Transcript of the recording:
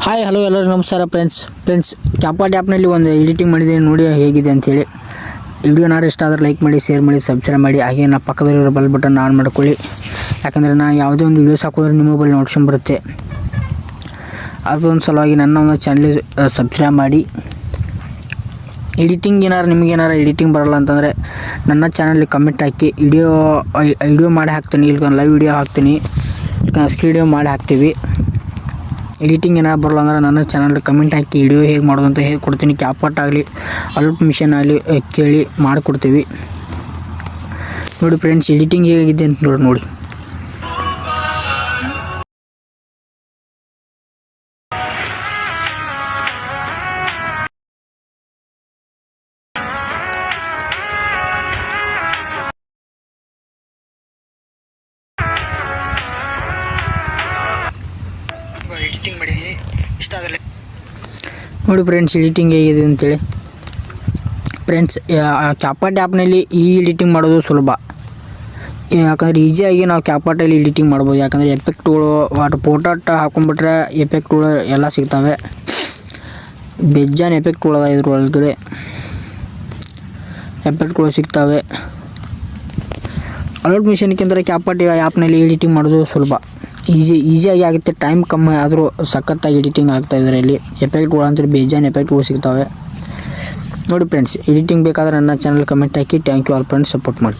Hi hello ಎಲ್ಲರಿಗೂ ನಮಸ್ಕಾರ friends ಕ್ಯಾಪ್ಕಟ್ ಆ್ಯಪ್ನಲ್ಲಿ ಒಂದು ಎಡಿಟಿಂಗ್ ಮಾಡಿದ್ದೀನಿ ನೋಡಿ ಹೇಗಿದೆ ಅಂಥೇಳಿ. ವಿಡಿಯೋನಾರು ಇಷ್ಟ ಆದರೆ ಲೈಕ್ ಮಾಡಿ, ಶೇರ್ ಮಾಡಿ, ಸಬ್ಸ್ಕ್ರೈಬ್ ಮಾಡಿ. ಹಾಗೆ ನಾ ಪಕ್ಕದಲ್ಲಿರೋ ಬೆಲ್ ಬಟನ್ ಆನ್ ಮಾಡ್ಕೊಳ್ಳಿ, ಯಾಕಂದರೆ ನಾ ಯಾವುದೇ ಒಂದು ವೀಡಿಯೋಸ್ ಹಾಕಿದ್ರೆ ನಿಮ್ಮ ಮೊಬೈಲ್ ನೋಟಿಫಿಕೇಷನ್ ಬರುತ್ತೆ. ಅದೊಂದು ಸಲುವಾಗಿ ನನ್ನ ಒಂದು ಚಾನಲ್ ಸಬ್ಸ್ಕ್ರೈಬ್ ಮಾಡಿ. ನಿಮಗೇನಾರು ಎಡಿಟಿಂಗ್ ಬರಲ್ಲ ಅಂತಂದರೆ ನನ್ನ ಚಾನಲ್ಗೆ ಕಮೆಂಟ್ ಹಾಕಿ, ವಿಡಿಯೋ ಮಾಡಿ ಹಾಕ್ತೀನಿ. ಇಲ್ಲಿ ಲೈವ್ ವಿಡಿಯೋ ಹಾಕ್ತೀನಿ, ಸ್ಕ್ರೀನ್ ವಿಡಿಯೋ ಮಾಡಿ ಹಾಕ್ತೀವಿ. ಎಡಿಟಿಂಗ್ ಏನಾರು ಬರಲ್ಲ ಅಂದ್ರೆ ನನ್ನ ಚಾನಲ್ಗೆ ಕಮೆಂಟ್ ಹಾಕಿ, ವಿಡಿಯೋ ಹೇಗೆ ಮಾಡೋದು ಅಂತ ಹೇಗೆ ಕೊಡ್ತೀನಿ. ಕ್ಯಾಪ್ಕಟ್ ಆಗಲಿ ಅಲರ್ಟ್ ಮಿಷನ್ ಆಗಲಿ ಕೇಳಿ ಮಾಡಿಕೊಡ್ತೀವಿ. ನೋಡಿ ಫ್ರೆಂಡ್ಸ್, ಎಡಿಟಿಂಗ್ ಹೇಗಿದೆ ಅಂತ ನೋಡಿ. ಎಡಿಟಿಂಗ್ ಮಾಡಿದ್ದೀನಿ, ಇಷ್ಟ ಆಗಲ್ಲ ನೋಡಿ ಫ್ರೆಂಡ್ಸ್ ಎಡಿಟಿಂಗ್ ಹೇಗಿದೆ ಅಂತೇಳಿ. ಫ್ರೆಂಡ್ಸ್, ಕ್ಯಾಪ್ಕಟ್ ಆ್ಯಪ್ನಲ್ಲಿ ಈ ಎಡಿಟಿಂಗ್ ಮಾಡೋದು ಸುಲಭ, ಯಾಕಂದರೆ ಈಸಿಯಾಗಿ ನಾವು ಕ್ಯಾಪ್ಕಟ್ಟಲ್ಲಿ ಎಡಿಟಿಂಗ್ ಮಾಡ್ಬೋದು. ಯಾಕಂದರೆ ಎಫೆಕ್ಟ್ಗಳು ಫೋಟೋ ಹಾಕೊಂಡ್ಬಿಟ್ರೆ ಎಫೆಕ್ಟ್ಗಳು ಎಲ್ಲ ಸಿಗ್ತವೆ. ಬೇಜಾನ್ ಎಫೆಕ್ಟ್ಗಳು ಅದ, ಇದ್ರ ಒಳಗಡೆ ಎಫೆಕ್ಟ್ಗಳು ಸಿಗ್ತವೆ. ಅಲರ್ಟ್ ಮಿಷನ್ಗಿಂತ ಕ್ಯಾಪ್ಕಟ್ ಆ್ಯಪ್ನಲ್ಲಿ ಎಡಿಟಿಂಗ್ ಮಾಡೋದು ಸುಲಭ, ಈಸಿಯಾಗಿ ಆಗುತ್ತೆ. ಟೈಮ್ ಕಮ್ಮಿ ಆದರೂ ಸಖತ್ತಾಗಿ ಎಡಿಟಿಂಗ್ ಆಗ್ತಾವೆ. ಇದರಲ್ಲಿ ಎಫೆಕ್ಟ್ಗಳು ಅಂದರೆ ಬೇಜಾನ್ ಎಫೆಕ್ಟ್ಗಳು ಸಿಗ್ತವೆ. ನೋಡಿ ಫ್ರೆಂಡ್ಸ್, ಎಡಿಟಿಂಗ್ ಬೇಕಾದರೆ ನನ್ನ ಚಾನಲ್ ಕಮೆಂಟ್ ಹಾಕಿ. Thank you all friends, support ಮಾಡಿ.